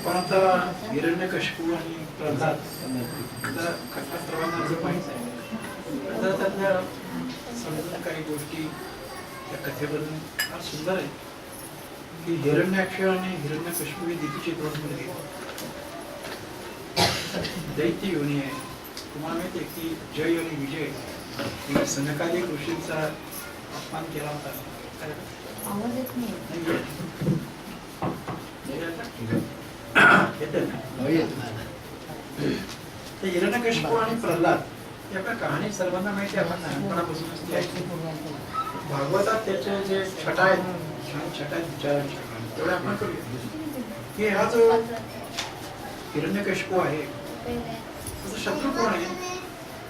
पण आता हिरण्यकशिपू आणि प्रल्हाद आता कथा सर्वांना जो माहित आहे, आता त्यातल्या समजून काही गोष्टी त्या कथेबद्दल फार सुंदर आहे की हिरण्याक्ष आणि हिरण्यकशिपू हे दितीचे दोन मुलगे दैत्य योनी आहे. तुम्हाला माहिती आहे की जय आणि विजय या सनकादिक ऋषींचा अपमान केला होता. आवाज येत नाही. हिरण्यकशिपू आणि प्रल्हाद ही आपल्या कहाणी सर्वांना माहिती आहे. आपण लहानपणापासूनच ती ऐकतो. भागवतात त्याचे जे छटा आहेत, छान छटा आहेत विचारांच्या, तेवढे आपण करूया की हा जो हिरण्यकशिपू आहे त्याचा शत्रू कोण आहे?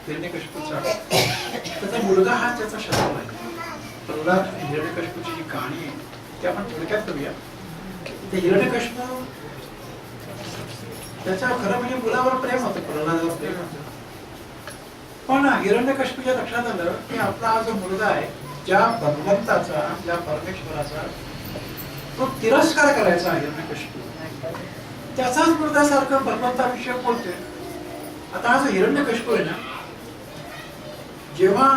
हिरण्यकशिपूचा त्याचा मुलगा हा त्याचा शत्रू आहे. प्रल्हाद आणि हिरण्यकशिपूची जी कहाणी आहे ती आपण थोडक्यात करूया. ते हिरण्यकशिपू त्याच्या खरं म्हणजे मुलावर प्रेम होतं, प्रल्हादावर प्रेम होतं. पण हिरण्यकशिपूच्या लक्षात आलं की आपला हा जो मुलगा आहे, ज्या भगवंताचा, ज्या परमेश्वराचा तो तिरस्कार करायचा हिरण्यकशिपू, त्याचाच मुलगा सारखं भगवंताविषयी बोलतोय. आता हा जो हिरण्यकशिपू आहे ना, जेव्हा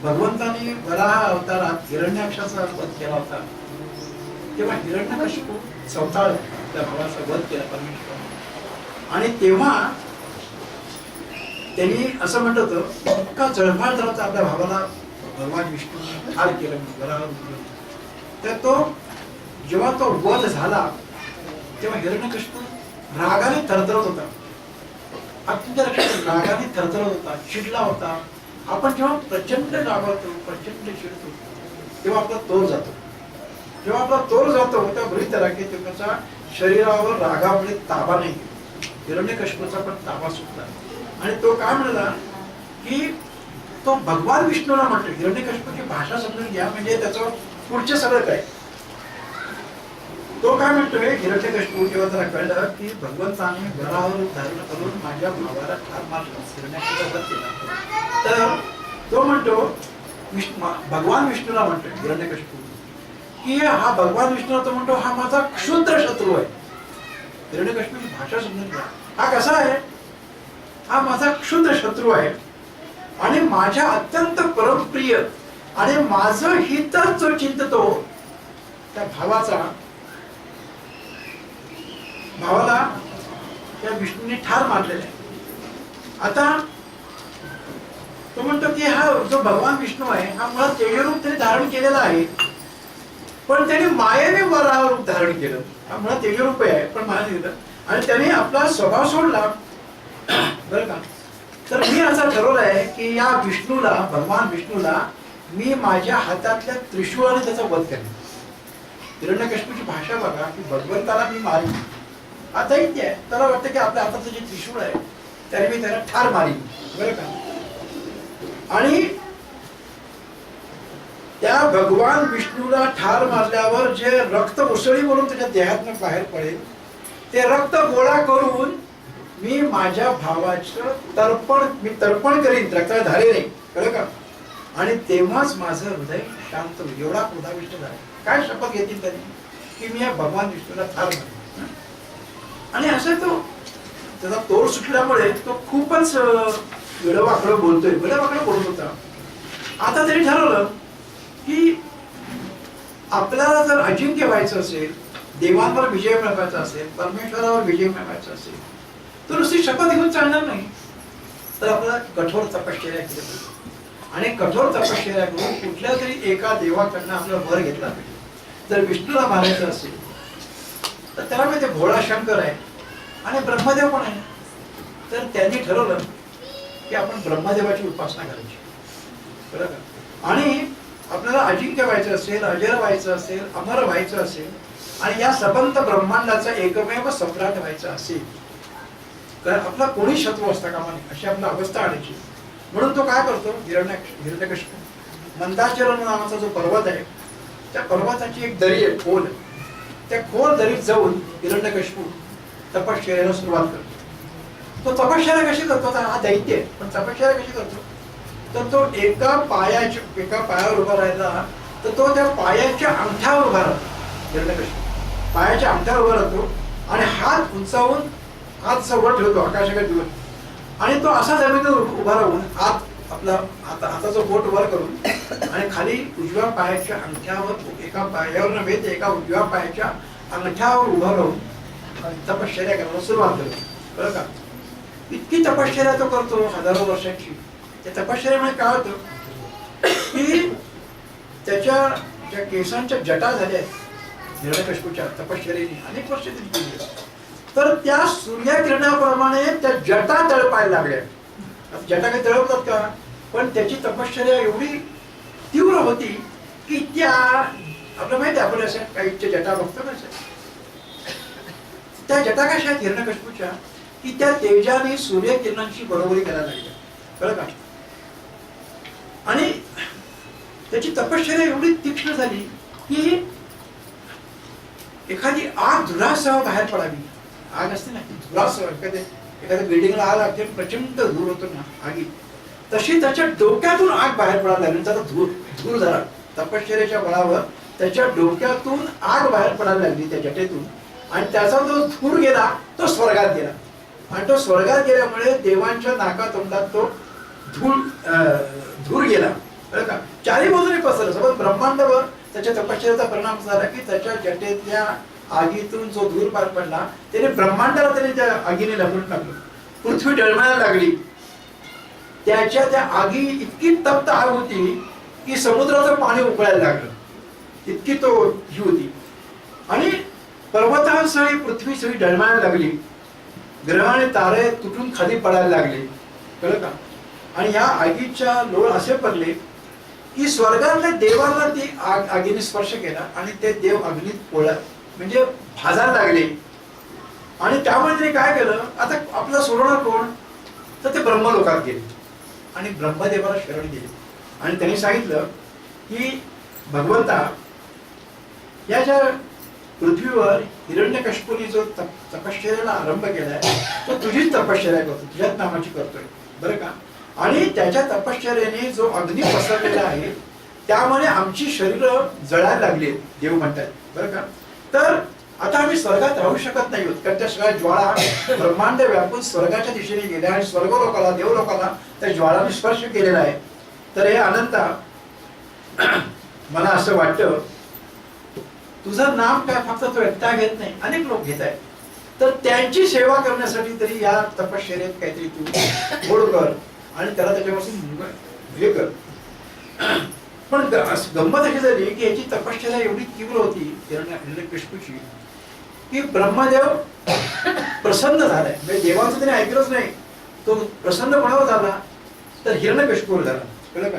भगवंताने वराह अवतारात हिरण्याक्षाचा वध केला होता तेव्हा हिरण्यकशिपू चौथा त्या भावाचा वध केला परमेश्वराने. आणि तेव्हा त्यांनी असं म्हणत होतं का जळफाळ झाला आपल्या भावाला भगवान विष्णूने ठार केलं वराह. तर तो जेव्हा तो वध झाला तेव्हा हिरण्यकशिपू रागाने थरथरत होता. तुमच्या लक्षात रागाने थरथरत होता, चिडला होता. आपण जेव्हा प्रचंड रागावतो, प्रचंड चिडतो तेव्हा आपला तोल जातो. जेव्हा आपला तोल जातो तेव्हा बरीच करा की त्याच्या शरीरावर रागामुळे ताबा नाही. हिरण्यकशिपूचा पण ताबा सुटला आणि तो काय म्हणाला की तो भगवान विष्णूला म्हणतो. हिरण्यकशिपूची भाषा समजून घ्या म्हणजे त्याचं पुढचे सगळं काय. तो काय म्हणतोय हिरण्यकशिपू जेव्हा त्याला कळलं की भगवंताने वराह धारण करून माझ्या भावाला ठार मारलं, हिरण्याक्षाचा वध केला, तर तो म्हणतो भगवान विष्णूला म्हणतोय हिरण्यकशिपू की हा भगवान विष्णूला तो म्हणतो हा माझा क्षुद्र शत्रू आहे. हिरण्यकशिपूची भाषा समजून घ्या. हा कसा आहे? हा माझा क्षुद्र शत्रू आहे आणि माझ्या अत्यंत परमप्रिय आणि माझं हितच जो चिंततो त्या भावाला त्या विष्णूने ठार मारलेला आहे. आता तो म्हणतो की हा जो भगवान विष्णू आहे हा मुळात तेजरूप त्याने धारण केलेला आहे, पण त्याने मायेने वराह रूप धारण केलं. हा मुळात तेजरूप आहे पण माया दिलं आणि त्याने आपला स्वभाव सोडला. बरं का? तर मी असं ठरवलंय की या विष्णूला, भगवान विष्णूला मी माझ्या हातातल्या त्रिशूळाने त्याचा वध करेन. हिरण्यकशिपूची भाषा बघा की भगवंताला मी मारीन. आता इथे आहे, त्याला वाटतं की आपल्या हाताचं जे त्रिशूळ आहे त्याने मी त्याला ठार मारीन. बरं का? आणि त्या भगवान विष्णूला ठार मारल्यावर जे रक्त उसळी म्हणून त्याच्या देहातून बाहेर पडेल ते रक्त गोळा करून मी माझ्या भावाचं तर्पण करीन, रक्ताला धारे नाही. कळलं का? आणि तेव्हाच माझं हृदय शांत होईल. एवढा क्रोधाविष्ट झाला. काय शपथ घेतील त्यांनी की मी या भगवान विष्णूला ठार मारेन. आणि असं तो त्याचा तोर सुटल्यामुळे तो खूपच वेडवाकडं बोलतोय, वेडवाकडं बोलत होता. आता त्यांनी ठरवलं की आपल्याला जर अजिंक्य व्हायचं असेल, देवांवर विजय मिळवायचा असेल, परमेश्वरावर विजय मिळवायचा असेल तर नुसती शपथ घेऊन चालणार नाही, तर आपल्याला कठोर तपश्चर्या केली पाहिजे. आणि कठोर तपश्चर्या करून कुठल्या तरी एका देवाकडनं आपला वर घेतला पाहिजे. जर विष्णूला मारायचं असेल तर त्याला माहिती भोळा शंकर आहे आणि ब्रह्मदेव पण आहे. तर त्यांनी ठरवलं की आपण ब्रह्मदेवाची उपासना करायची. बरं का? आणि आपल्याला अजिंक्य व्हायचं असेल, अजर व्हायचं असेल, अमर व्हायचं असेल आणि या सबंध ब्रह्मांडाचा एकमेव सम्राट व्हायचं असेल तर आपला कोणी शत्रू असता कामा नये अशी आपला अवस्था आणायची. म्हणून तो काय करतो हिरण्यकशिपू मंदाचरण नावाचा जो पर्वत आहे त्या पर्वताची एक दरी आहे खोल, त्या खोल दरीत जाऊन हिरण्यकशिपू तपश्चर्याला सुरुवात करतो. तो तपश्चर्या कशी करतो? हा दैत्य आहे पण तपश्चर्या कशी करतो? तर तो एका पायावर उभा राहिला तर तो त्या पायाच्या अंगठ्यावर उभा राहतो. हिरण्यकशिपू पायाच्या अंगठ्यावर उभा राहतो आणि हात उंचावून हात सवड ठेवतो आकाशाकडे ठेवून, आणि तो असा जमिनीवर उभा राहून हात आपला हाताचं बोट वर करून आणि खाली उजव्या पायाच्या अंगठ्यावर, एका पायावर नव्हे तर एका उजव्या पायाच्या अंगठ्यावर उभा राहून तपश्चर्या करायला सुरुवात करतो. बरं का, इतकी तपश्चर्या तो करतो हजारो वर्षाची. त्या तपश्चर्यामुळे काय होतं की त्याच्या ज्या केसांच्या जटा झाल्या हिरण्यकशिपूच्या तपश्चर्याने अनेक वर्ष त्यांनी केली, तर त्या सूर्यकिरणाप्रमाणे त्या जटा तळपायला लागल्या. जटा काही तळपतात का, पण त्याची तपश्चर्या एवढी तीव्र होती की त्या आपलं माहिती आहे, आपण असं काही जटा बघतो ना, त्या जटा कशा आहेत हिरण्यकशिपूच्या की त्या तेजाने सूर्यकिरणांची बरोबरी करायला लागल्या. बरं का, आणि त्याची तपश्चर्या एवढी तीक्ष्ण झाली की एखादी आग धुरासह बाहेर पडावी. आग असते ना ती धुरासह, एखाद्या बिल्डिंगला आग लागते, प्रचंड धूर होतो ना आगी, तशी त्याच्या डोक्यातून आग बाहेर पडायला लागली. त्याचा धूर झाला तपश्चर्याच्या बळावर, त्याच्या डोक्यातून आग बाहेर पडायला लागली त्या जटेतून, आणि त्याचा जो धूर गेला तो स्वर्गात गेला. आणि तो स्वर्गात गेल्यामुळे देवांच्या नाकातोंडात तो धूर गेला. बरं का, चारी बाजूने पसरला. समज ब्रह्मांडावर त्याच्या तपश्चर्याचा परिणाम झाला की त्याच्या जटेतल्या आगीतून जो धूर पार पडला त्याने ब्रह्मांडाला त्याने त्या आगीने लपून टाकलं. पृथ्वी डळमळायला लागली. त्याच्या त्या आगी इतकी तप्त आग होती की समुद्राचं पाणी उकळायला लागलं, इतकी तो ही होती. आणि पर्वतांसह पृथ्वी सगळी डळमळायला लागली. ग्रह आणि तारे तुटून खाली पडायला लागले. कळलं का, आणि या आगीच्या लोळ असे पडले की स्वर्गातल्या देवाला ती आगीने स्पर्श केला आणि ते देव अग्नीत पोळा म्हणजे भाजायला लागले. आणि त्यामुळे त्यांनी काय केलं, आता आपलं सोडवणार कोण, तर ते ब्रह्मलोकात गेले आणि ब्रह्मदेवाला शरण गेले. आणि त्यांनी सांगितलं की भगवंता, या ज्या पृथ्वीवर हिरण्यकशिपूने जो तपश्चर्याला आरंभ केलाय तो तुझीच तपश्चर्या करतो, तुझ्याच नामाची करतोय. बरं का, आणि त्याच्या तपश्चर्याने जो अग्नी पसरलेला आहे त्यामुळे आमची शरीर जळायला लागली, देव म्हणतात. बरं का, तर आता आम्ही स्वर्गात राहू शकत नाही होत, कारण त्या सगळ्या ज्वाळा ब्रह्मांड व्यापून स्वर्गाच्या दिशेने गेल्या आणि स्वर्गलोकाला, देवलोकाला त्या ज्वाळाने स्पर्श केलेला आहे. तर हे अनंता, मला असं वाटतं तुझं नाम काय फक्त तो एकटा घेत नाही, अनेक लोक घेत आहेत, तर त्यांची सेवा करण्यासाठी तरी या तपश्चर्यात काहीतरी तू गोड कर आणि त्याला त्याच्यापासून हे कर. पण गंमत अशी झाली की याची तपश्चर्या एवढी तीव्र होती हिरण्यकशिपूची की ब्रह्मदेव प्रसन्न झालाय. म्हणजे देवांचं त्याने ऐकलंच नाही, तो प्रसन्न कोणावर झाला तर हिरण्यकशिपूवर झाला. कळलं का,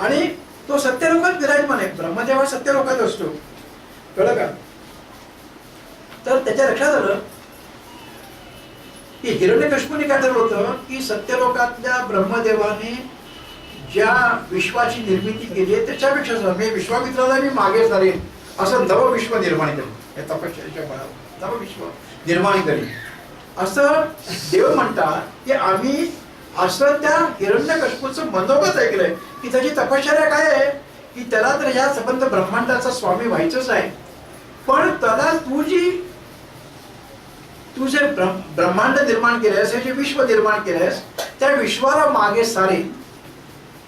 आणि तो सत्यलोकात विराजमान आहे. ब्रह्मदेव हा सत्यलोकात असतो. कळलं का, तर त्याच्या लक्षात आलं की हिरण्यकशिपूने काय ठरवलं होतं की सत्यलोकातल्या ब्रह्मदेवाने ज्या विश्वाची निर्मिती केली आहे त्याच्यापेक्षा मी विश्वामित्राला मी मागे सारेन असं नवविश्व निर्माण करेन. या तपश्चर्याच्या बळावर नवविश्व निर्माण करेन असं देव म्हणतात. की आम्ही असं त्या हिरण्यकशिपूचं मनोगत ऐकलंय की त्याची तपश्चर्या काय आहे की त्याला तर या संबंध ब्रह्मांडाचा स्वामी व्हायचंच आहे, पण त्याला तू जे ब्रह्मांड निर्माण केलंयस, जे विश्व निर्माण केलंयस, त्या विश्वाला मागे सारेन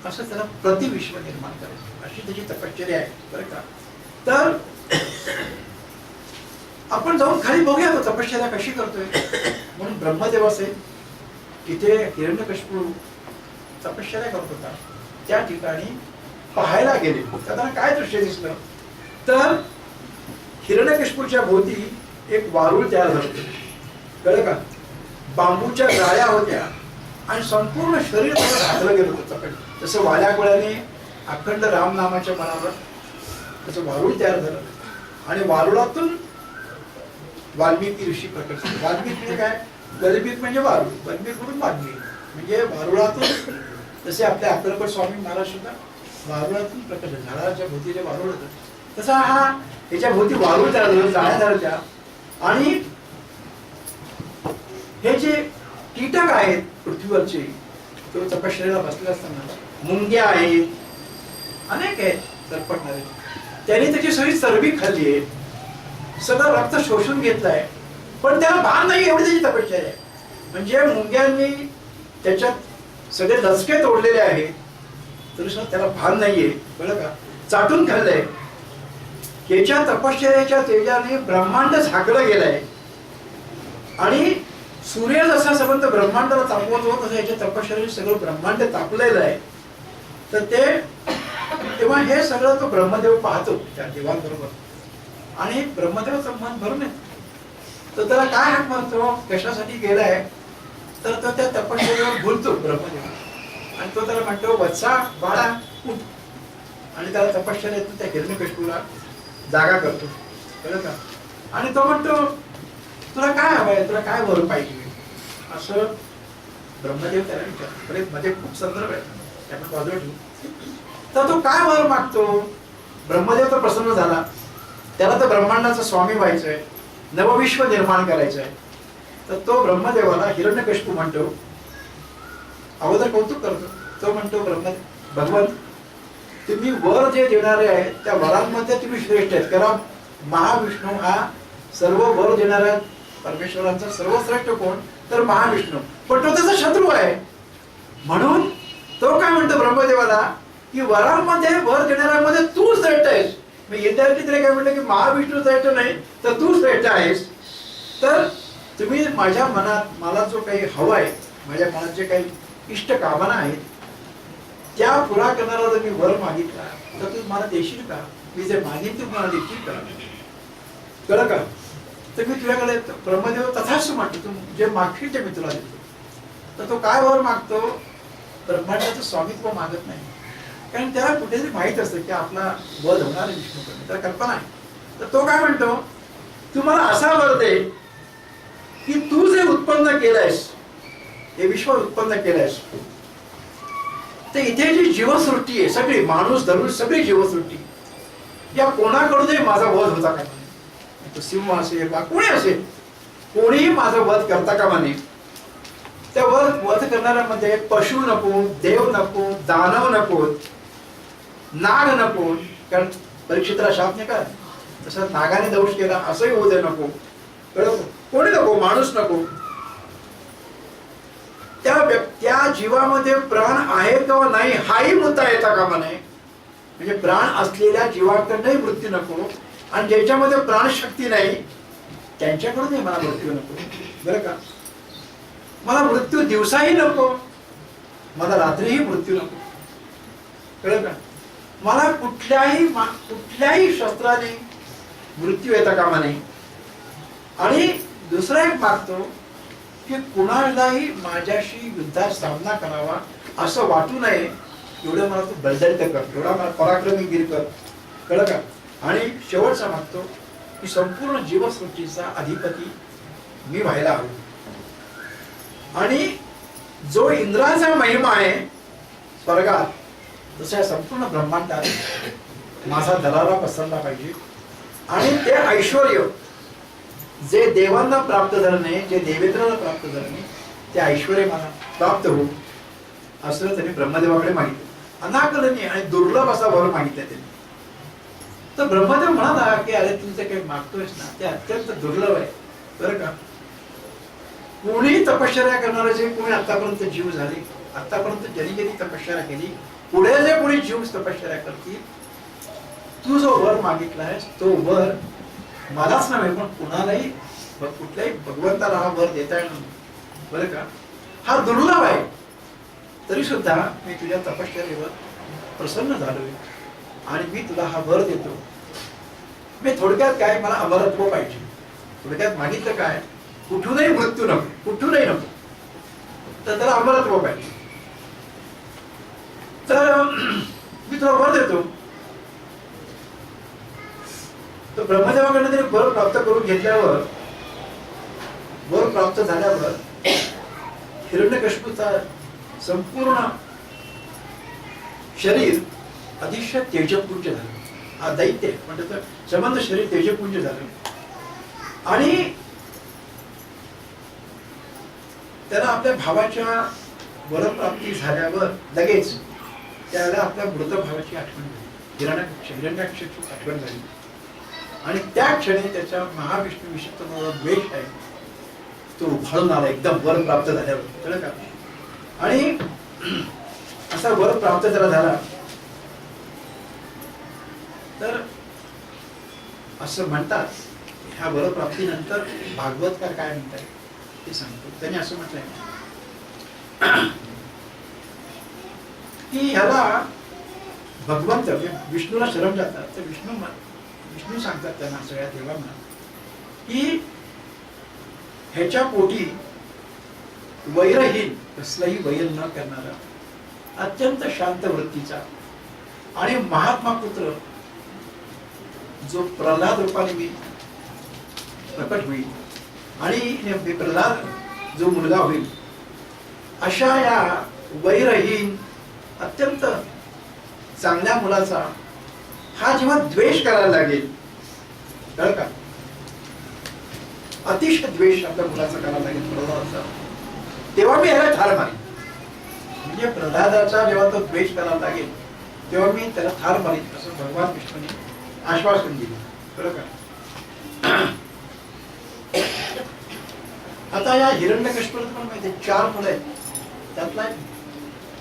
असं त्याला प्रतिविश्व निर्माण करायचं, अशी त्याची तपश्चर्या आहे. बरं का, तर आपण जाऊन खाली बघूया तो तपश्चर्या कशी करतोय. म्हणून ब्रह्मदेव असेल तिथे हिरण्यकशिपू तपश्चर्या करत होता, त्या ठिकाणी पाहायला गेले. त्यांना काय दृश्य दिसलं तर हिरण्यकशिपूच्या भोवती एक वारूळ तयार झालं. कळलं का, बांबूच्या जाळ्या होत्या आणि संपूर्ण शरीर त्याला घातलं गेलं होतं. जसं वाल्या गोळ्याने अखंड राम नामाच्या मनावर त्याचं वारूळ तयार झालं आणि वारुळातून वाल्मिकी ऋषी प्रकट झाले. वाल्मिक म्हणजे काय, गलबीत म्हणजे वारूळ, वाल्मिक म्हणून वाल्मिक म्हणजे वारुळातून. जसे आपल्या अक्कलकोट स्वामी महाराज सुद्धा वारुळातून प्रकट झाले. झाडाच्या भोवती जे वारूळ होतं तसा हा त्याच्या भोवती वारूळ तयार झालं, जाळ्या झाल्या. आणि हे जे कीटक आहेत पृथ्वीवरचे, तो तपश्चर्याला बसले असताना मुंग्या आहेत, अनेक आहेत सरपटणारे, त्यांनी त्याची सगळी चरबी खाल्ली आहे, सगळं रक्त शोषून घेतलंय पण त्याला भान नाही एवढी त्याची तपश्चर्या आहे. म्हणजे मुंग्यांनी त्याच्यात सगळे लचके तोडलेले आहेत तरी सुद्धा त्याला भान नाहीये. बरं का, चाटून खाल्लंय. याच्या तपश्चर्याच्या तेजाने ब्रह्मांड झाकलं गेलंय आणि सूर्य जसा संबंध ब्रह्मांडाला तापवतो तसं याच्या तपश्चर्याने सगळं ब्रह्मांड तापलेलं आहे. तर ते तेव्हा हे सगळं तो ब्रह्मदेव पाहतो त्या देवांबरोबर आणि ब्रह्मदेवाचं मन भरून येत. तर त्याला काय हाक मारतो, कशासाठी गेलाय, तर तो त्या तपश्चर्यावर भुलतो ब्रह्मदेव आणि तो त्याला म्हणतो वत्सा बाळा उठ. आणि त्याला तपश्चर्या येतो त्या हिरण्यकशिपूला जागा करतो. कळलं का. आणि तो म्हणतो तुला काय हवंय, तुला काय वर पाहिजे, असं ब्रह्मदेव त्याला विचारतो. मध्ये खूप संदर्भ आहे त्यामुळे बाजूला ठेवू. तर तो काय वर मागतो. ब्रह्मदेव तर प्रसन्न झाला, त्याला तर ब्रह्मांडाचा स्वामी व्हायचंय, नवविश्व निर्माण करायचंय. तर तो ब्रह्मदेवाला हिरण्यकशिपू म्हणतो, अगोदर कौतुक करतो. तो म्हणतो भगवान तुम्ही वर जे देणारे आहेत त्या वरांमध्ये तुम्ही श्रेष्ठ आहेत. कारण महाविष्णू हा सर्व वर देणाऱ्या परमेश्वरांचा सर्वश्रेष्ठ कोण, तर महाविष्णू. पण तो त्याचा शत्रू आहे. म्हणून तो काय म्हणतो ब्रह्मदेवाला की वरांमध्ये वर देणाऱ्यामध्ये तू श्रेष्ठ आहेस. मी इन्डायरेक्टली तरी काय म्हटलं की महाविष्णू श्रेष्ठ नाही तर तू श्रेष्ठ आहेस. तर तुम्ही माझ्या मनात मला जो काही हवा आहे, माझ्या मनात जे काही इष्ट कामना आहेत त्या पुरा करणारा जर मी वर मागितला तर तू मला देशील का. मी जे मागितले तू मला देशील का. कळलं का. तर मी तुझ्याकडे ब्रह्मदेव तथाच म्हणतो तू जे मागशील ते मी तुला देतो. तर तो काय वर मागतो, ब्रह्मांडाचं स्वामित्व मागत नाही. कारण त्याला कुठेतरी माहित असतं की आपला वध होणार विष्णूकडे, त्याला कल्पना आहे. तर तो काय म्हणतो तू मला असा वर दे की तू जे उत्पन्न केलंयस, हे विश्व उत्पन्न केलंयस, तर इथे जी जीवसृष्टी आहे सगळी, माणूस धरून सगळी जीवसृष्टी, या कोणाकडूनही माझा वध होता का म्हणे. तो सिंह असेल वा कोणी असेल, कोणीही माझा वध करता का म्हणे. त्या वध करणाऱ्यामध्ये पशु नको, देव नको, दानव नको, नाग नको. कारण परीक्षितला शाप नाही का, तसं नागाने दोष केला असंही होऊ दे नको. कोणी नको, माणूस नको. त्या जीवामध्ये प्राण आहे किंवा नाही हाही मुद्दा येता कामा नये. म्हणजे प्राण असलेल्या जीवाकडनंही मृत्यू नको आणि ज्याच्यामध्ये प्राणशक्ती नाही त्यांच्याकडूनही मला मृत्यू नको. बरं का. मला मृत्यू दिवसाही नको, मला रात्रीही मृत्यू नको. कळलं का. मला कुठल्याही शस्त्राने मृत्यू येता कामा नये. आणि दुसरा एक मागतो की कुणालाही माझ्याशी युद्धात सामना करावा असं वाटू नये, एवढं मला तू बलदंड कर, एवढा मला पराक्रमीगिरी कर. कळलं का. आणि शेवटचा मागतो की संपूर्ण जीवसृष्टीचा अधिपती मी व्हायला हवं. आणि जो इंद्राचा महिमा आहे स्वर्गात, तशा संपूर्ण ब्रह्मांडात माझा दरारा पसरला पाहिजे. आणि ते ऐश्वर्य जे देवांना प्राप्त झालं नाही, जे देवेंद्राला प्राप्त झालं नाही, ते ऐश्वर्य मला प्राप्त होऊ असं त्यांनी ब्रह्मदेवाकडे मागितलं. अनाकलनीय आणि दुर्लभ असा वर मागितलं त्यांनी. तर ब्रह्मदेव म्हणाला की अरे तू जे काही मागतोयस ना ते अत्यंत दुर्लभ आहे. बरं का. कोणी तपश्चर्या करणारे जे कोणी आतापर्यंत जीव झाले, आतापर्यंत ज्यांनी ज्यांनी तपश्चर्या केली, पुढे जे कोणी जीव तपश्चर्या करतील, तू जो वर मागितलायस तो वर मलाच नव्हे पण कुणालाही, कुठल्याही भगवंताला हा वर देता येणार नाही. बरं का. हा दुर्लभ आहे. तरी सुद्धा मी तुझ्या तपश्चर्येवर प्रसन्न झालोय आणि मी तुला हा वर देतो. मी थोडक्यात काय, मला अमरत्व पाहिजे. थोडक्यात मागितलं काय, कुठूनही मृत्यू नको, कुठूनही नको, तर त्याला अमरत्व पाहिजे. तर मी तुला वर देतो. तर ब्रह्मदेवाकडनं तरी वर प्राप्त करून घेतल्यावर, वर प्राप्त झाल्यावर हिरण्यकशिपूचा संपूर्ण शरीर अतिशय तेजपुंज झालं. हा दैत्य म्हणजे संबंध शरीर तेजपुंज झालं. आणि त्याला आपल्या भावाच्या वरप्राप्ती झाल्यावर लगेच त्याला आपल्या मृत भावाची आठवण झाली. हिरण्याक्षाची आठवण झाली. आणि त्या क्षणी त्याच्या महाविष्णू विषयी जो द्वेष आहे तो उफाळून आला एकदम वर प्राप्त झाल्यावर, कळलं का? आणि असा वर प्राप्त त्याला झाला तर असं म्हणतात, ह्या वरप्राप्तीनंतर भागवतकार काय म्हणतात ते सांगतो. त्यांनी असं म्हटलंय की ह्याला भगवंत विष्णूला शरण जातात तर विष्णू सांगतात त्यांना, सगळ्या देवांना, की ह्याच्या पोटी वैरहीन, कसलाही वैर न करणारा, अत्यंत शांत वृत्तीचा आणि महात्मा पुत्र जो प्रल्हाद रूपाने मी प्रकट होईल आणि प्रल्हाद जो मुलगा होईल, अशा या वैरहीन अत्यंत चांगल्या मुलाचा हा जेव्हा द्वेष करायला लागेल, कळलं का, अतिशय द्वेष आपल्या मुलाचा करायला लागेल प्रल्हादाचा, तेव्हा मी ह्याला ठार मारीन. म्हणजे प्रल्हादाचा जेव्हा तो द्वेष करायला लागेल तेव्हा मी त्याला ठार मारीन, असं भगवान विष्णूने आश्वासन दिलं, बरं का. आता या हिरण्यकश्यपाला पण माहिती आहे 4 मुलं आहेत, त्यातला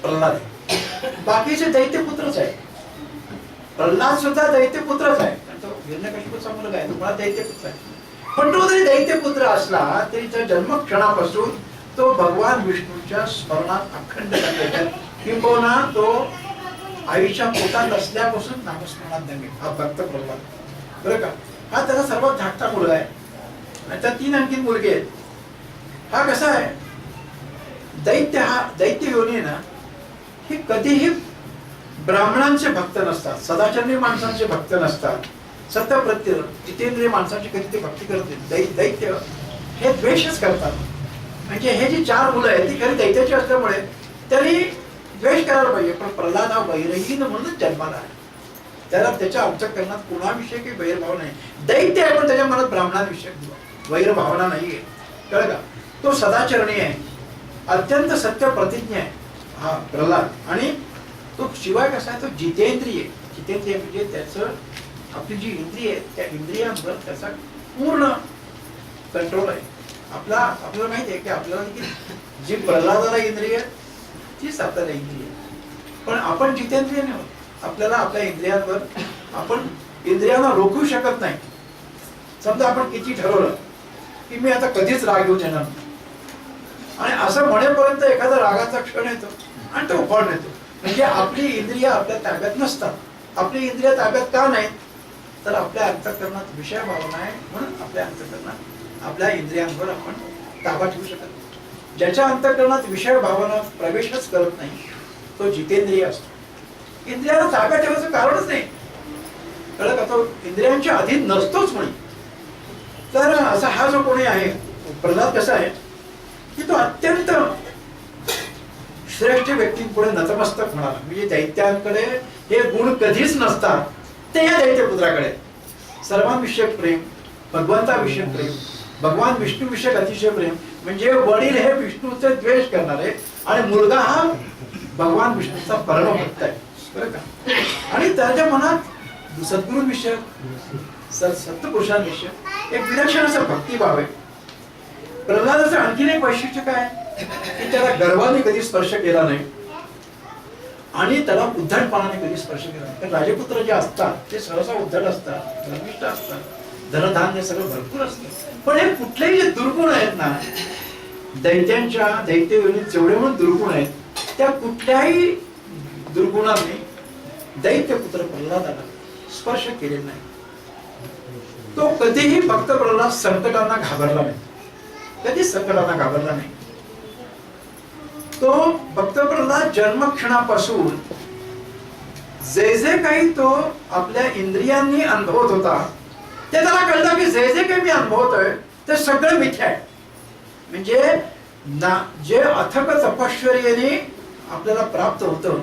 प्रल्हाद आहे, बाकीचे दैत्यपुत्रच आहे. प्रल्हाद सुद्धा दैत्यपुत्रच आहे, तो हिरण्यकश्यपाचा मुलगा आहे, तो मला दैत्यपुत्र आहे. पण तो जरी दैत्यपुत्र असला तरी त्या जन्मक्षणापासून तो भगवान विष्णूच्या स्मरणात अखंड राहिला, किंबहुना तो आईच्या पोटात असल्यापासून नामस्मरणात दंगे, हा भक्त प्रल्हाद, बरं का. हा त्याचा सर्वात धाकटा मुलगा आहे आणि त्या 3 आणखी मुलगे आहेत. हा कसा आहे, दैत्य योनी ना, हे कधीही ब्राह्मणांचे भक्त नसतात, सदाचरणी माणसांचे भक्त नसतात, सत्यप्रत्य जितेंद्रिय माणसाची कधी ते भक्ती करते. दैत्य हे द्वेषच करतात. म्हणजे हे जी 4 मुलं आहेत ती खरी दैत्याची असल्यामुळे तरी द्वेष करायला पाहिजे, पण प्रल्हाद हा वैरहीन म्हणूनच जन्माला आहे. त्याला त्याच्या अंतःकरणात कुणाविषयी काही वैरभाव नाही. दैत्य आहे पण त्याच्या मनात ब्राह्मणांविषयी वैर भावना नाहीये, कळलं का. तो सदाचरणी आहे, अत्यंत सत्य प्रतिज्ञा आहे हा प्रल्हाद. आणि तो शिवाय कसा आहे, तो जितेंद्रिय. जितेंद्रिय म्हणजे त्याचं आपली जी इंद्रिय आहे त्या इंद्रियांवर त्याचा पूर्ण कंट्रोल आहे. आपल्याला माहिती आहे की आपल्याला जी प्रल्हादाला इंद्रिय तीच आपल्याला इंद्रिय, पण आपण जितेंद्रिय नाही होत. आपल्याला आपल्या इंद्रियांवर, आपण इंद्रियांना रोखू शकत नाही. समजा आपण किती ठरवलं की मी आता कधीच राग घेऊन येणार नाही, आणि असं म्हणेपर्यंत एखादा रागाचा क्षण येतो आणि तो उफाळून येतो. म्हणजे आपली इंद्रिय आपल्या ताब्यात नसतात. आपली इंद्रिय ताब्यात का नाही, तर आपल्या अंतःकरणात विषय भावना आहे, म्हणून आपल्या अंतःकरणात आपल्या इंद्रियांवर आपण ताबा ठेवू शकत नाही. ज्याच्या अंतःकरणात विषय भावना प्रवेशच करत नाही तो जितेंद्रिय असतो. इंद्रियाला ताब्यात ठेवायचं कारणच नाही, कळलं का. तो इंद्रियांच्या अधीन नसतोच म्हणे. तर असा हा जो कोणी आहे प्रल्हाद कसा आहे की तो अत्यंत श्रेष्ठ व्यक्तींपुढे नतमस्तक होणार. म्हणजे दैत्यांकडे हे गुण कधीच नसतात, ते या दैत्यपुत्राकडे सर्वांविषयक प्रेम, भगवंताविषयक प्रेम, भगवान विष्णू विषयक अतिशय प्रेम. म्हणजे वडील हे विष्णूचे द्वेष करणारे आणि मुलगा हा भगवान विष्णूचा परमभक्त आहे, बरं का. आणि त्याच्या मनात सद्गुरूविषयक, सत्पुरुषांविषयक एक विलक्षण असा भक्तिभाव आहे. प्रल्हादाचं आणखीन एक वैशिष्ट्य काय की त्याला गर्वाने कधी स्पर्श केला नाही आणि त्याला उद्धटपणाने कधी स्पर्श केला नाही. कारण राजपुत्र जे असतात ते सहसा उद्धट असतात, धर्मिष्ठ असतात, धनधान्य सगळं भरपूर असतं. पण हे कुठलेही जे दुर्गुण आहेत ना, दैत्य योनीत जेवढे म्हणून दुर्गुण आहेत, त्या कुठल्याही दुर्गुणाने दैत्यपुत्र प्रल्हादाला स्पर्श केलेला नाही. तो कधीही भक्त प्रल्हाद संकटांना घाबरला नाही, कधीच संकटांना घाबरला नाही. तो भक्त प्रल्हाद जन्मक्षणापासून जे जे काही तो आपल्या इंद्रियांनी अनुभवत होता ते त्याला कळलं की जे जे काही मी अनुभवतोय ते सगळं मिथ्या आहे. म्हणजे जे अथक तपश्चर्येने आपल्याला प्राप्त होतं,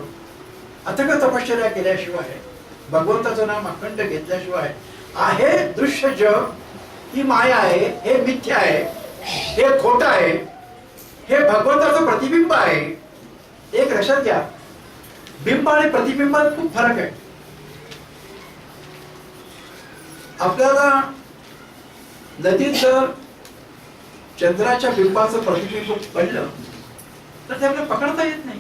अथक तपश्चर्या केल्याशिवाय, भगवंताचं नाम अखंड घेतल्याशिवाय आहे दृश्य जग, ही माया आहे, हे मिथ्या आहे, हे खोटं आहे, हे भगवंताचं प्रतिबिंब आहे. एक लक्षात घ्या, बिंब आणि प्रतिबिंबात खूप फरक आहे. आपल्याला नदीत जर चंद्राच्या बिंबाचं प्रतिबिंब पडलं तर ते आपल्याला पकडता येत नाही.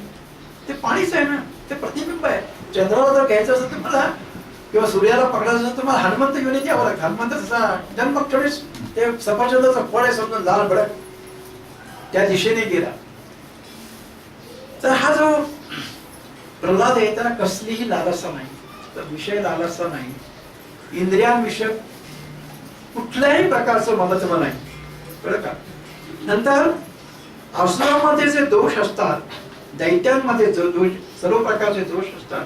ते पाणीच आहे ना, ते प्रतिबिंब आहे. चंद्राला जर घ्यायचं असेल तर मला किंवा सूर्याला पकडायचं असेल तर मला हनुमंत घेऊन येते यावं लागतं. हनुमंत तसा जन्मक्षणीच ते सफरचंदाचं फळ आहे समजून लाल भडक त्या दिशेने गेला. तर हा जो प्रल्हाद आहे त्याला कसलीही लालसा नाही, तर विषय लालसा नाही, इंद्रियांविषयक कुठल्याही प्रकारचं ममत्व नाही, कळलं का. नंतर असुरामध्ये जे दोष असतात, दैत्यांमध्ये जो दोष, सर्व प्रकारचे दोष असतात,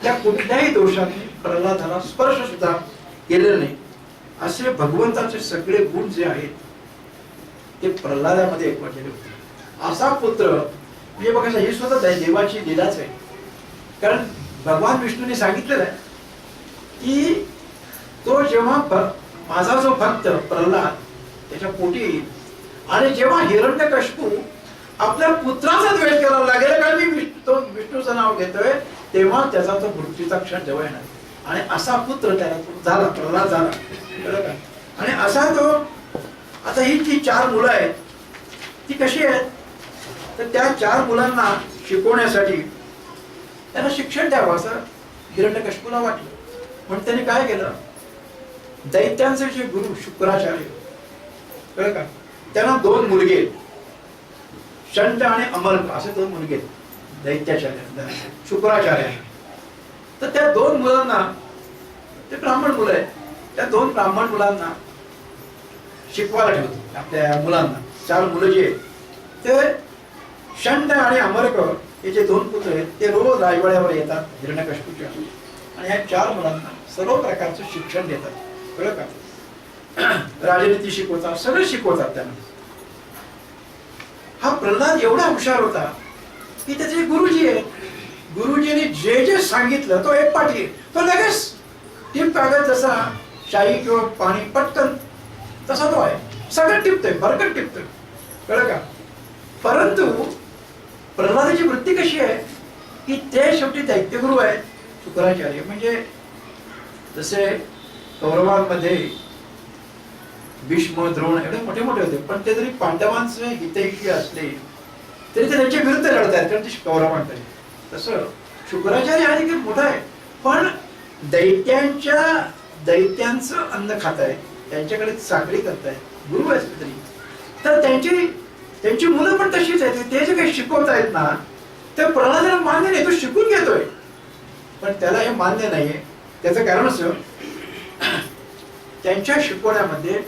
त्या कुठल्याही दोषाने प्रल्हादाला स्पर्श सुद्धा केलेला नाही. असे भगवंताचे सगळे गुण जे आहेत ते प्रल्हादामध्ये एकवटलेले होते. असा पुत्र म्हणजे बघा, ही सुद्धा देवाची लीलाच आहे. कारण भगवान विष्णूने सांगितलेलं आहे की तो जेव्हा माझा जो भक्त प्रल्हाद त्याच्या पोटी येईल आणि जेव्हा हिरण्यकशिपू आपल्या पुत्राचा द्वेष करायला लागेल, कारण मी तो विष्णूचं नाव घेतोय, तेव्हा त्याचा तो मृत्यूचा क्षण जवळ येणार. आणि असा पुत्र त्याला झाला, प्रल्हाद झाला, कळलं का. आणि असा तो, आता ही जी 4 मुलं आहेत ती कशी आहेत, तर त्या 4 मुलांना शिकवण्यासाठी त्यांना शिक्षण द्यावं असं हिरण्यकशिपूला वाटलं. म्हणून त्यांनी काय केलं, दैत्यांचे जे गुरु शुक्राचार्य, कळलं का, त्यांना 2 मुलगे, शंट आणि अमर्क असे 2 मुलगे दैत्याचार्य शुक्राचार्य. तर त्या 2 मुलांना, ते ब्राह्मण मुलं आहेत, त्या 2 ब्राह्मण मुलांना शिकवायला ठेवतो. आपल्या मुलांना 4 मुलं जे आहेत ते शंट आणि अमर्क हे जे 2 पुत्र आहेत ते रोज राजवाड्यावर येतात हिरण्यकशिपूच्या आणि या 4 मुलांना सर्व प्रकारचं शिक्षण देतात, कळलं का. राजनीती शिकवतात, सगळं शिकवतात त्यांना. हा प्रल्हाद एवढा हुशार होता की त्याचे गुरुजी आहेत, गुरुजीने जे जे सांगितलं तो एक पाठी, तो लगेच टीप कागद जसा शाई किंवा पाणी पटकन तसा तो आहे, सगळं टिपतोय, भरकन टिपतोय, कळलं का. परंतु प्रल्हादाची वृत्ती कशी आहे की ते शेवटी दैत्यगुरु आहेत शुक्राचार्य. म्हणजे जसे कौरवांमध्ये भीष्म, द्रोण एवढे मोठे मोठे होते, पण ते जरी पांडवांचे हितैषी असले तरी ते त्यांच्या विरुद्ध लढत आहेत, कारण ते कौरवांकडे. तसं शुक्राचार्य हा देखील मोठा आहे, पण दैत्यांचं अन्न खात आहेत, त्यांच्याकडे चाकरी करतायत, गुरु आहेत तरी. तर त्यांची मुलं पण तशीच आहेत. ते जे काही शिकवत आहेत ना ते प्रल्हादाला मान्य नाही, तो शिकून घेतोय, पण त्याला हे मान्य नाहीये. त्याचं कारण असं, त्यांच्या शिकवण्यामध्ये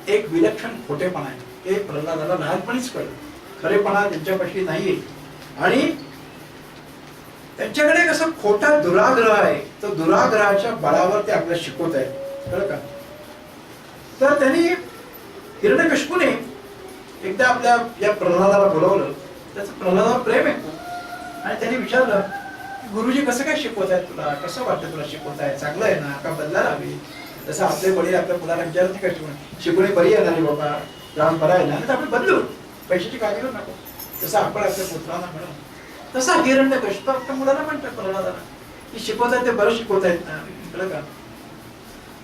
एक विलक्षण खोटेपणा आहे. ते प्रल्हादाला लहानपणीच कळलं, खरेपणा त्यांच्यापाशी नाहीये. आणि त्यांच्याकडे कसं खोटा दुराग्रह आहे, तो दुराग्रहाच्या बळावर ते आपल्याला शिकवत आहेत, कळलं का. तर त्यांनी हिरण्यकशिपूने एकदा आपल्या या प्रल्हादाला बोलवलं, त्याचं प्रल्हादावर प्रेम आहे आणि त्यांनी विचारलं गुरुजी कसं काय शिकवत आहेत तुला, कसं वाटतं तुला शिकवत आहे, चांगलं आहे ना, का बदलायला हवी. जसं आपले वडील आपल्या मुलाला विचारत नाही का शिकवणे बरी आहे ना रे बाबा, राम बरा आहे ना, तर आपण बदलू, पैशाची काळजी करू नको. जसं आपण आपल्या पुत्रांना म्हणू तसा हिरण्यकशिपू आपल्या मुलाला म्हणतात प्रल्हादाला की शिकवत आहेत ते बरं शिकवत आहेत ना, कळलं का.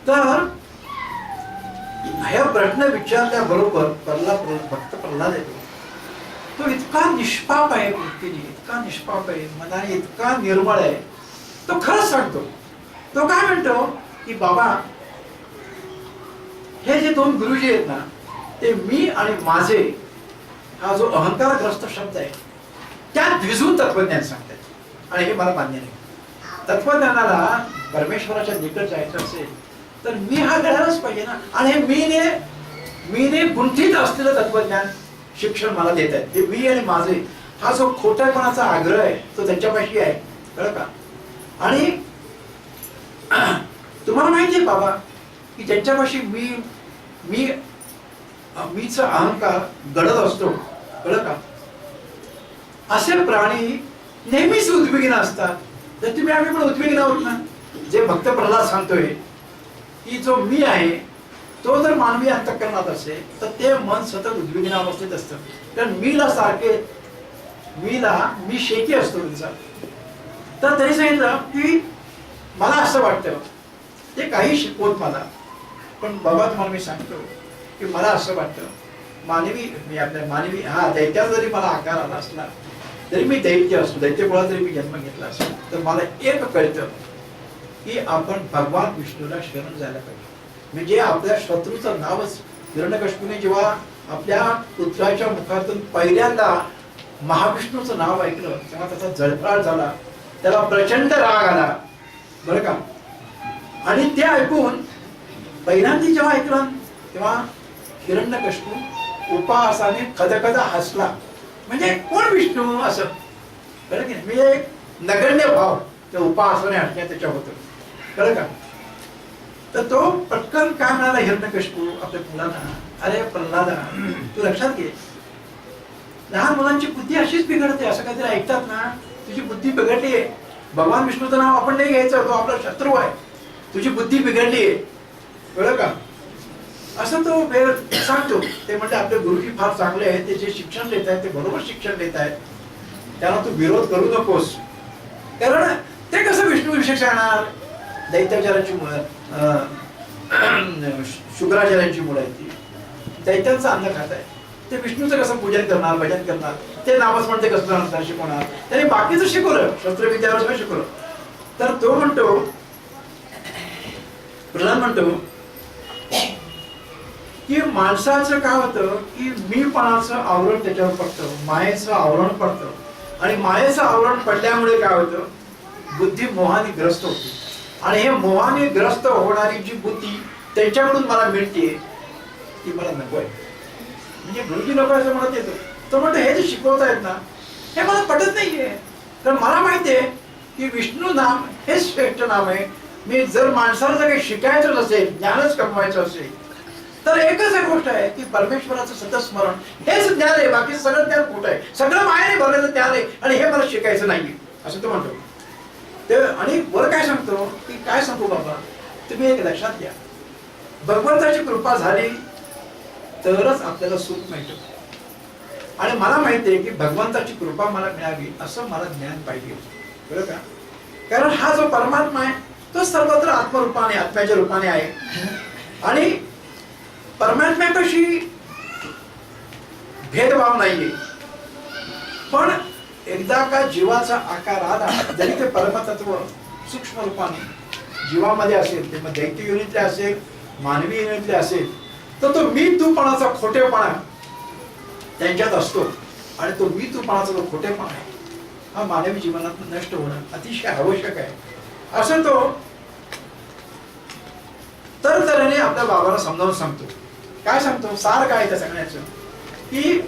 तर ह्या प्रश्न विचारल्याबरोबर भक्त प्रल्हाद येतो, तो इतका निष्पाप आहे वृत्तीने, इतका निष्पाप आहे मनाने, इतका निर्मळ आहे. तो खरंच सांगतो. तो काय म्हणतो की बाबा हे जे 2 गुरुजी आहेत ना ते मी आणि माझे हा जो अहंकारग्रस्त शब्द आहे त्यात भिजून तत्वज्ञान सांगतात आणि हे मला मान्य नाही. तत्वज्ञानाला परमेश्वराच्या निकट जायचं असेल तर मी हा घडायलाच पाहिजे ना. आणि हे मीने गुंठित असलेलं तत्वज्ञान शिक्षण मला देत आहेत. हे मी आणि माझे हा जो खोटेपणाचा आग्रह आहे तो त्यांच्यापाशी आहे, कळलं का. आणि तुम्हाला माहिती आहे बाबा की ज्यांच्यापाशी मीचा अहंकार गडद असतो, कळलं का, असे प्राणी नेहमीच उद्विग्न असतात. तर तुम्ही आम्ही पण उद्विग्न आहोत ना. जे भक्त प्रल्हाद सांगतोय की जो मी आहे तो जर मानवी अंतःकरणात असेल तर ते मन सतत उद्विग्न अवस्थेत असतं. कारण मी शेकी असतो त्यांचा. तर त्यांनी सांगितलं की मला असं वाटतं ते काही शिकवत मला, पण बाबा तुम्हाला मी सांगतो की मला असं वाटतं मी आपल्या मानवी दैत्याचा जरी मला आकार आला असला तरी मी दैत्य असतो, दैत्यकुळात जरी मी जन्म घेतला असेल तर मला एक कळतं की आपण भगवान विष्णूला शरण जायला पाहिजे. म्हणजे आपल्या शत्रूचं नावच हिरण्यकशिपूने जेव्हा आपल्या पुत्राच्या मुखातून पहिल्यांदा महाविष्णूचं नाव ऐकलं तेव्हा त्याचा जळफळाट झाला, त्याला प्रचंड राग आला बरं का. आणि ते ऐकून पहिल्यांदा जेव्हा ऐकलं तेव्हा हिरण्यकशिपू उपहासाने खदखद हसला. म्हणजे कोण विष्णू असं बरं की नाही, म्हणजे एक नगण्य भाव त्या उपहासाने हसण्यात त्याच्या होतो बरं का. तर तो पटकन काय म्हणाला हिरण्यकशिपू आपल्या मुलांना, अरे प्रल्हादा तू लक्षात घे, लहान मुलांची बुद्धी अशीच बिघडते, असं काहीतरी ऐकतात ना, तुझी बुद्धी बिघडली आहे, भगवान विष्णूचं नाव आपण नाही घ्यायचं, तो आपला शत्रू आहे, तुझी बुद्धी बिघडली आहे कळलं का. असं तो वेळ सांगतो. ते म्हणजे आपले गुरुजी फार चांगले आहेत, ते जे शिक्षण देत आहेत ते बरोबर शिक्षण देत आहेत, त्यांना तू विरोध करू नकोस. कारण ते कसं विष्णू विषय सांगणार, दैत्याचारांची मुलं शुक्राचार्यांची मुलं आहेत ती, दैत्यांचं अन्न खात आहे, ते विष्णूचं कसं पूजन करणार, भजन करणार, ते नामस्मरण ते कसं शिकवणार, त्याने बाकीचं शिकवलं, शस्त्रविद्यावर सगळं शिकवलं. तर तो म्हणतो, प्रल्हाद म्हणतो की माणसाचं काय होतं की मीपणाचं आवरण त्याच्यावर पडतं, मायेचं आवरण पडतं, आणि मायेचं आवरण पडल्यामुळे काय होतं, बुद्धी मोहाने ग्रस्त होते. आणि हे मोहाने ग्रस्त होणारी जी बुद्धी त्यांच्याकडून मला मिळते ती मला नको आहे. म्हणजे गुरुजी नको असं म्हणत येतो. तो म्हणतो हे जे शिकवतायत ना हे मला पटत नाहीये, कारण मला माहिती आहे की विष्णू नाम हे श्रेष्ठ नाम आहे. मी जर माणसाला जर काही शिकायचं असेल, ज्ञानच कमवायचं असेल तर एकच एक गोष्ट आहे की परमेश्वराचं सतत स्मरण हेच ज्ञान आहे, बाकी सगळं ज्ञान खोटं आहे, सगळं मायाने भरलेलं ज्ञान आहे, आणि हे मला शिकायचं नाही असं तो म्हणतो. ते आणि वर काय सांगतो की काय सांगतो बाबा, तुम्ही एक लक्षात घ्या, भगवंताची कृपा झाली तरच आपल्याला सुख मिळतं. आणि मला माहिती आहे की भगवंताची कृपा मला मिळावी असं मला ज्ञान पाहिजे बरं का. कारण हा जो परमात्मा आहे तो सर्वत्र आत्मरूपाने, आत्म्याच्या रूपाने आहे, आणि परमात्म्यापाशी भेदभाव नाहीये. पण एकदा का जीवाचा आकार आला, जरी ते परमतत्व सूक्ष्म रूपाने जीवामध्ये असेल, ते मग दैत्य योनीतले असेल, मानवी योनीतले असेल, तर तो मी तूपणाचा खोटेपणा त्यांच्यात असतो, आणि तो मी तूपणाचा जो खोटेपणा आहे हा मानवी जीवनात नष्ट होणं अतिशय आवश्यक आहे असं तो तरतऱ्हेने आपल्या बाबाला समजावून सांगतो. काय सांगतो, सार काय त्या सांगण्याचं की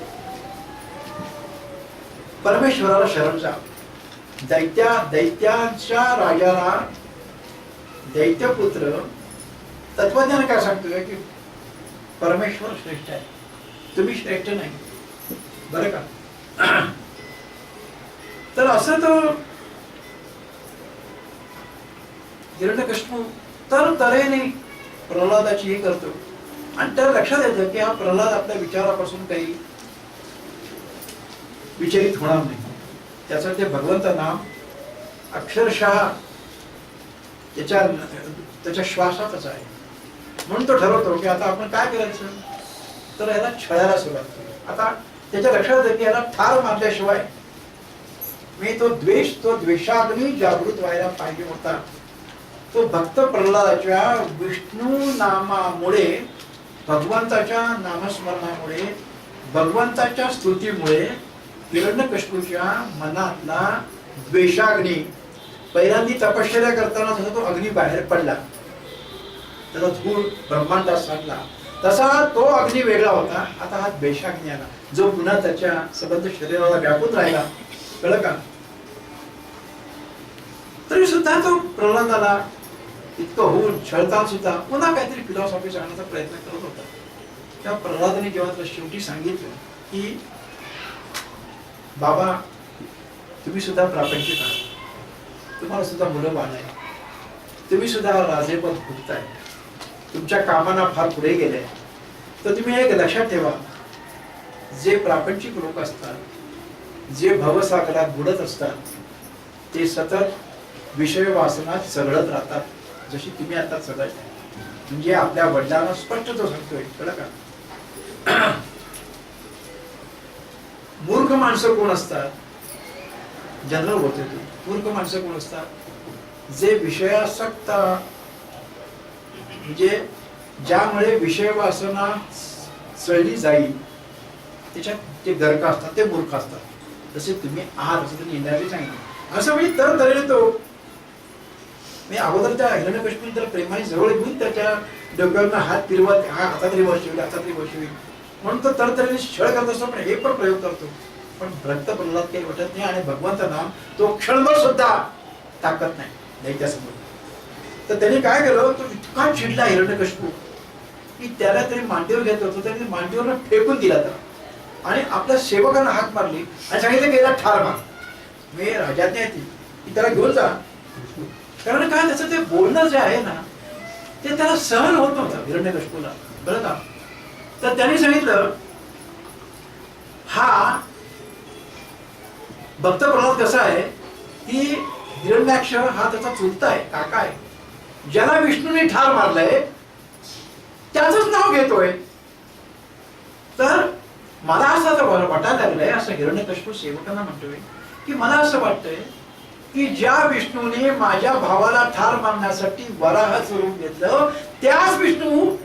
परमेश्वराला शरण जा. दैत्यांच्या राजाला दैत्यपुत्र तत्वज्ञान काय सांगतोय की परमेश्वर श्रेष्ठ आहे, तुम्ही श्रेष्ठ नाही बरं का. तर असं तो हिरण्यकशिपू तर तऱ्हेने प्रल्हादाची हे करतो, आणि त्याला लक्षात येतं की हा प्रल्हाद आपल्या विचारापासून काही विचलित होणार नाही. त्याचं ते भगवंत नाम अक्षरशः त्याच्या श्वासातच आहे. म्हणून तो ठरवतो की आता आपण काय करायचं, तर याला छळायला सुरुवात केली. आता त्याच्या लक्षात येतं की याला ठार मारल्याशिवाय मी तो द्वेषाग्नी जागृत व्हायला पाहिजे होता. तो भक्त प्रल्हादाच्या विष्णू नामामुळे, भगवंताच्या नामस्मरणामुळे, भगवंताच्या स्तुतीमुळे हिरण्यकशिपूच्या मनातला द्वेषाग्नी, पहिल्यांदा तपश्चर्या करताना जसा तो अग्नी बाहेर पडला, त्याचा धूर ब्रह्मांडात साठला, तसा तो अग्नी वेगळा होता. आता हा द्वेषाग्नी आला जो पुन्हा त्याच्या संबंध शरीराला व्यापून राहिला कळलं का. तरी सुद्धा तो प्रल्हादाला इतकं होऊन छळताना सुद्धा पुन्हा काहीतरी फिलॉसॉफी सांगण्याचा प्रयत्न करत होता. त्या प्रल्हादाने जेव्हा त्याला शेवटी सांगितलं की बाबा तुम्ही सुद्धा प्रापंचिक आहात, तुम्हाला सुद्धा मुलं बाळ आहे, तुम्ही सुद्धा राजेपद भोगताय, तुमच्या कामांना फार पुढे गेले, तर तुम्ही एक लक्षात ठेवा, जे प्रापंचिक लोक असतात, जे भवसागरात बुडत असतात, ते सतत विषय वासनात चघळत राहतात, जशी तुम्ही आता चघळताय. म्हणजे आपल्या वडिलांना स्पष्ट तो सांगतोय, कळलं का? मूर्ख माणसं कोण असतात? जनरल होते तू. मूर्ख माणसं कोण असतात? जे विषयासक्त, म्हणजे ज्यामुळे विषय वासना चळली जाईल त्याच्यात ते गर्क असतात, ते मूर्ख असतात. तसे तुम्ही आहात असं तुम्ही इंद्राजी सांगितलं. असं म्हणजे तर तऱ्हेने तो मी अगोदर त्या हिरण्यकश्यपूने त्याला प्रेमाने जवळ घेऊन त्याच्या डोक्यावरनं हात फिरवत, हा हातात रिवर्स हातात रिवर्स म्हणून तो तरतरीने छळ करत असतो, पण हे पण प्रयोग करतो. पण भक्त प्रल्हाद काही वाटत नाही आणि भगवंत नाम तो क्षणभर सुद्धा टाकत नाही दैत्यासमोर. तर त्याने काय केलं, तो इतका चिडला हिरण्यकश्यपू की त्याला तरी मांडीवर घेत होतो, त्याने मांडीवर फेकून दिला त्याला आणि आपल्या सेवकांना हाक मारली आणि सांगितलं गेला ठार मार. मी राजाज्ञा येते की त्याला घेऊन जा. कारण काय त्याचं ते बोलणं जे आहे ना ते त्याला सहन होत नव्हतं हिरण्यकश्यपूला, बरं का? तर त्याने सांगितलं हा भक्त प्रल्हाद कसा आहे की हिरण्याक्ष हा त्याचा चुलता आहे, काका आहे. ज्याला विष्णूने ठार मारलंय त्याचंच नाव घेतोय. तर मला असं वाटायला लागलंय, असं हिरण्यकश्यपू सेवकांना म्हणतोय की मला असं वाटतंय की ज्या विष्णूने माझ्या भावाला ठार मारण्यासाठी वराह स्वरूप घेतलं त्याच विष्णू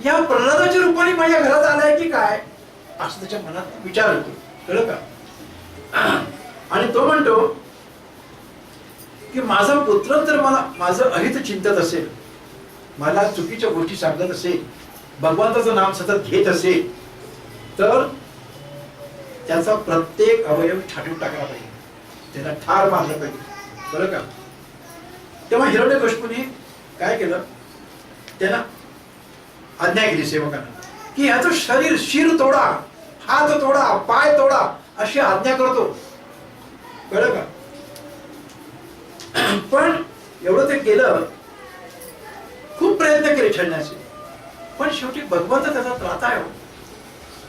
या प्रल्हादाच्या रूपाने माझ्या घरात आलाय की काय, असं त्याच्या मनात विचार होतो, कळलं का? आणि तो म्हणतो की माझा पुत्र तर मला माझं अहित चिंतत असेल, मला चुकीच्या गोष्टी सांगत असेल, भगवंताचं नाम सतत घेत असेल, तर त्याचा प्रत्येक अवयव छाटून टाकला पाहिजे, त्याला ठार मारलं पाहिजे, बरं का? तेव्हा हिरण्यकश्यपूने काय केलं, त्याला आज्ञा केली सेवकांना की ह्याचं शरीर, शिर तोडा, हात तोडा, पाय तोडा, अशी आज्ञा करतो, कळलं का? पण एवढं ते केलं, खूप प्रयत्न केले छळण्याचे, पण शेवटी भगवंत त्याचा त्राता आहे,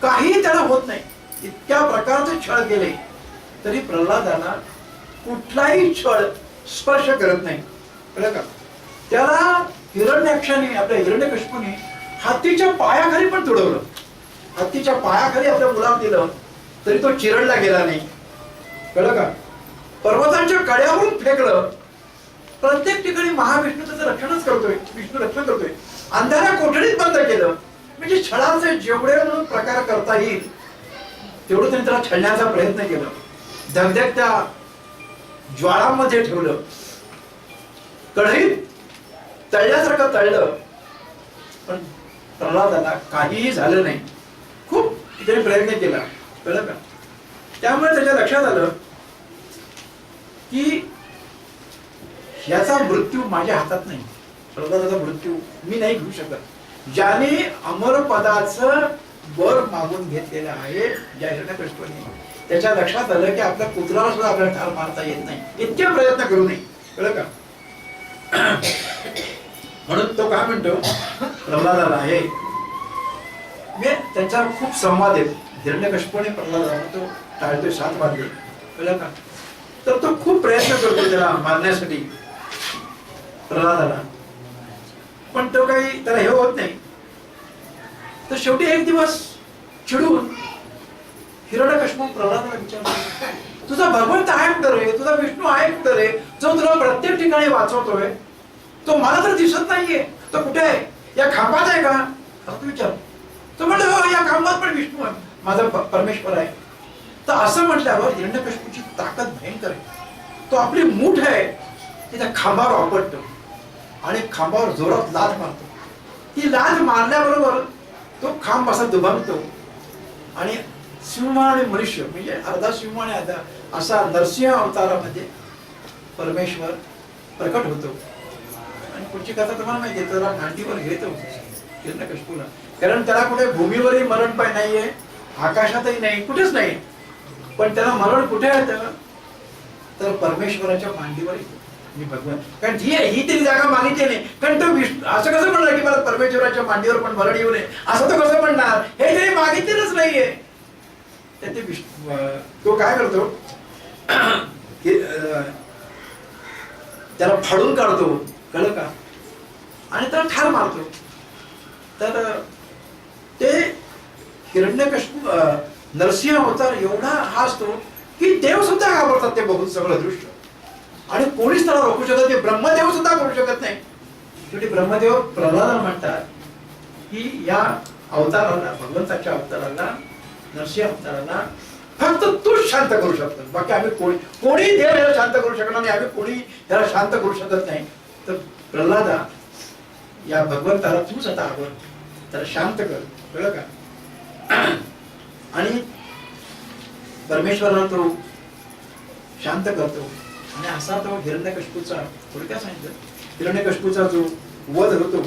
काही त्याला होत नाही. इतक्या प्रकारचे छळ केले तरी प्रल्हादाला कुठलाही छळ स्पर्श करत नाही, कळलं का? त्याला हिरण्याक्षाने, आपल्या हिरण्यकश्यपूने हत्तीच्या पायाखाली पण तुडवलं. हत्तीच्या पायाखाली आपल्या मुलाला दिलं तरी तो चिरडला गेला नाही, कळलं का? पर्वतांच्या कड्यावरून फेकलं. प्रत्येक ठिकाणी महाविष्णू त्याचं रक्षणच करतोय, विष्णू रक्षण करतोय. अंधाऱ्या कोठडीत बंद केलं. म्हणजे छळाचे जेवढे म्हणून प्रकार करता येईल तेवढं त्यांनी त्याला छळण्याचा प्रयत्न केला. धगधगत्या ज्वाळांमध्ये ठेवलं, कढईत तळल्यासारखं तळलं, पण प्रल्हादाला काहीही झालं नाही. खूप त्याने प्रयत्न केला, कळलं का? त्यामुळे त्याच्या लक्षात आलं की याचा मृत्यू माझ्या हातात नाही, प्रल्हादाचा मृत्यू मी नाही घेऊ शकत. ज्याने अमर पदाचं वर मागून घेतलेलं आहे ज्या हिरण्यकश्यपूने, त्याच्या लक्षात आलं की आपल्या पुत्राला सुद्धा आपल्याला ठार मारता येत नाही, इतके प्रयत्न करू नये, कळलं का? म्हणून तो काय म्हणतो प्रल्हादाला, हे त्यांचा खूप संवाद आहे. हिरण्यकश्यपूने प्रल्हादाला तो टाळतोय, 7 वाजले, कळलं का? तर तो खूप प्रयत्न करतो त्याला मारण्यासाठी प्रल्हादाला, पण तो काही त्याला हे होत नाही. तर शेवटी एक दिवस चिडून हिरण्यकश्यपू प्रल्हादाला विचारतो, तुझा भगवंत आहे कुठं रे, तुझा विष्णू आहे कुठं रे, जो तुला प्रत्येक ठिकाणी वाचवतोय, तो मला तर दिसत नाहीये, तो कुठे आहे, या खांबात आहे का, असं विचार. तो म्हणतो हो, या खांबात पण विष्णू आहे, माझा परमेश्वर आहे. तर असं म्हटल्यावर हिरण्यकश्यपूची ताकद भयंकर आहे. तो आपली मूठ आहे ती त्या खांबावर आपटतो आणि खांबावर जोरात लाथ मारतो. ती लाथ मारल्याबरोबर तो खांब असा दुभंगतो आणि सिंह आणि मनुष्य, म्हणजे अर्धा सिंह आणि अर्धा असा नरसिंह अवतारामध्ये परमेश्वर प्रकट होतो. आणि पुढची कथा तुम्हाला माहिती आहे, त्याला मांडीवर घेतो हिरण्यकश्यपूला, कारण त्याला कुठे भूमीवरही मरण पाय नाहीये, आकाशातही नाही, कुठेच नाही, पण त्याला मरण कुठे येतं तर परमेश्वराच्या मांडीवर येतो. भगवान, कारण ही तरी जागा मागितली नाही, कारण तो विष्णू असं कसं म्हणणार की मला परमेश्वराच्या मांडीवर पण मरण येऊ नये, असं तो कसं म्हणणार, हे तरी मागितलेलंच नाहीये. तर ते विष्णू तो काय करतो, त्याला फाडून काढतो, कळलं का, आणि त्याला ठार मारतो. तर ते हिरण्यकशिपू नरसिंह अवतार एवढा हा असतो की देव सुद्धा घाबरतात ते बघून सगळं दृश्य, आणि कोणीच त्याला रोखू शकत नाही, ब्रह्मदेव सुद्धा करू शकत नाही. शेवटी ब्रह्मदेव प्रल्हादाला म्हणतात की या अवताराला, भगवंताच्या अवताराला, नरसिंह अवताराला फक्त तूच शांत करू शकतो, बाकी आम्ही कोणी देव याला शांत करू शकणार नाही, आम्ही कोणी याला शांत करू शकत नाही. तर प्रल्हादा, या भगवंताला तूच आता आवर, त्याला शांत कर, कळलं का? आणि परमेश्वराला तो शांत करतो. आणि असा तो हिरण्यकशिपूचा, थोडक्यात सांगितलं, हिरण्यकशिपूचा जो वध होतो,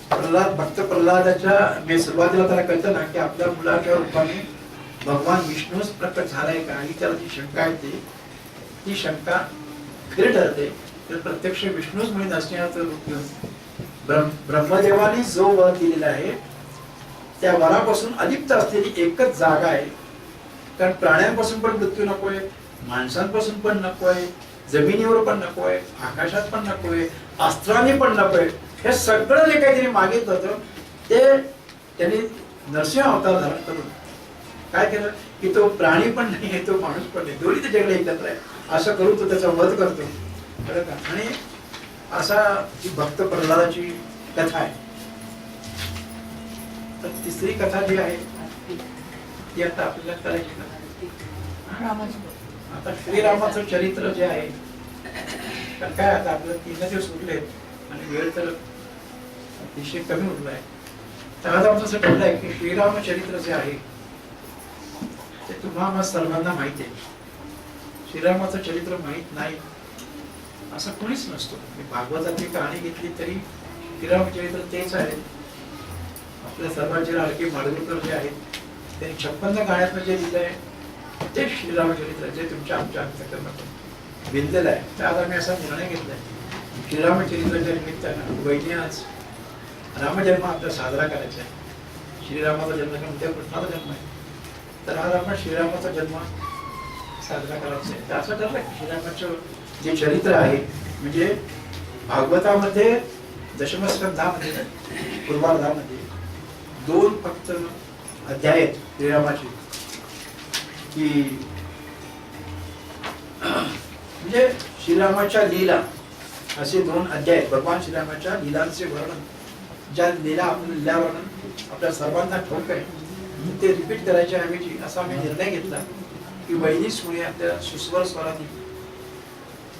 प्रल्हाद, भक्त प्रल्हादाच्या मी सुरुवातीला त्याला कळतं ना की आपल्या मुलाच्या रूपाने भगवान विष्णूच प्रकट झालाय का, ही त्याला जी शंका येते, ती शंका खरी ठरते. तर प्रत्यक्ष विष्णूच म्हणून असण्याचं रूप घेऊन ब्रह्मदेवाने जो वर दिलेला आहे त्या वरापासून अलिप्त असलेली एकच जागा आहे. कारण प्राण्यांपासून पण मृत्यू नकोय, माणसांपासून पण नकोय, जमिनीवर पण नकोय, आकाशात पण नकोय, अस्त्राने पण नकोय. हे सगळं जे काही त्यांनी मागितलं होतं ते त्यांनी नरसिंह अवतार धारण करून काय केलं की तो प्राणी पण नाही, तो माणूस पण नाही, दोन्ही ते जगले एकत्र आहे, असं करून तो त्याचा वध करतो, कळलं का? आणि असा ही भक्त प्रल्हादाची कथा आहे. तर तिसरी कथा जी आहे ती आता आपल्याला करायची ना. आता श्रीरामाचं चरित्र जे आहे, तर काय आता आपल्याला 3 दिवस उरलेत आणि वेळ तर अतिशय कमी उरलाय. तर आता आमचं असं ठरलंय की श्रीरामचरित्र जे आहे ते तुम्हाला सर्वांना माहिती आहे. श्रीरामाचं चरित्र माहित नाही असं कोणीच नसतो. भागवताची कहाणी घेतली तरी श्रीरामचरित्र तेच आहे. आपल्या सर्वांचे लाडके माडगुळकर जे आहेत त्यांनी 56 गाण्यातनं जे लिहिलंय ते श्रीरामचरित्र, जे तुमच्या आमच्या अंतःकरणातून भिनलेलं आहे. तर आज आम्ही असा निर्णय घेतलाय श्रीरामचरित्राच्या निमित्तानं वैनी आज रामजन्म आपला साजरा करायचा आहे. श्रीरामाचा जन्म किंवा उद्या कृष्णाचा जन्म आहे, तर आज आपण श्रीरामाचा जन्म साजरा करायचा आहे. तर असं ठरलं की श्रीरामाचं जे चरित्र आहे, म्हणजे भागवतामध्ये दशमस्कंधामध्ये पूर्वार्धामध्ये 2 फक्त अध्याय आहेत श्रीरामाचे, की म्हणजे श्रीरामाच्या लीला असे 2 अध्याय आहेत. भगवान श्रीरामाच्या लीलांचे वर्णन, ज्या लीला आपण लीला वर्णन आपल्या सर्वांना ठाऊक आहे, ते रिपीट करायच्या ऐवजी असा आम्ही निर्णय घेतला की वैदिकमुळे आपल्या सुस्वर स्वराने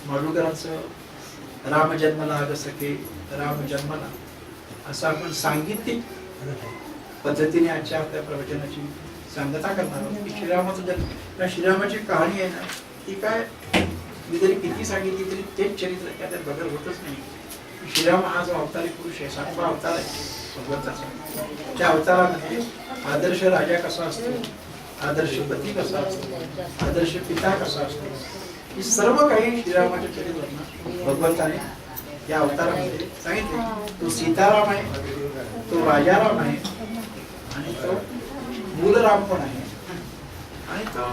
माडगुळकरांचं राम जन्मला अग सखे राम जन्मला असं आपण सांगितलं पद्धतीने आजच्या आपल्या प्रवचनाची सांगता करणार आहोत. की श्रीरामाचा जन्म, श्रीरामाची कहाणी आहे ना, ती काय मी जरी किती सांगितली तरी तेच चरित्र त्यात बदल होतच नाही. श्रीराम हा जो अवतारी पुरुष आहे, 7वा अवतार आहे भगवंताचा. त्या अवतारामध्ये आदर्श राजा कसा असतो, आदर्श पती कसा असतो, आदर्श पिता कसा असतो, ही सर्व काही श्रीरामाच्या चरित्रात भगवंताने या अवतारामध्ये सांगितले. तो सीताराम आहे, तो राजाराम आहे, आणि तो मूलराम पण आहे, आणि तो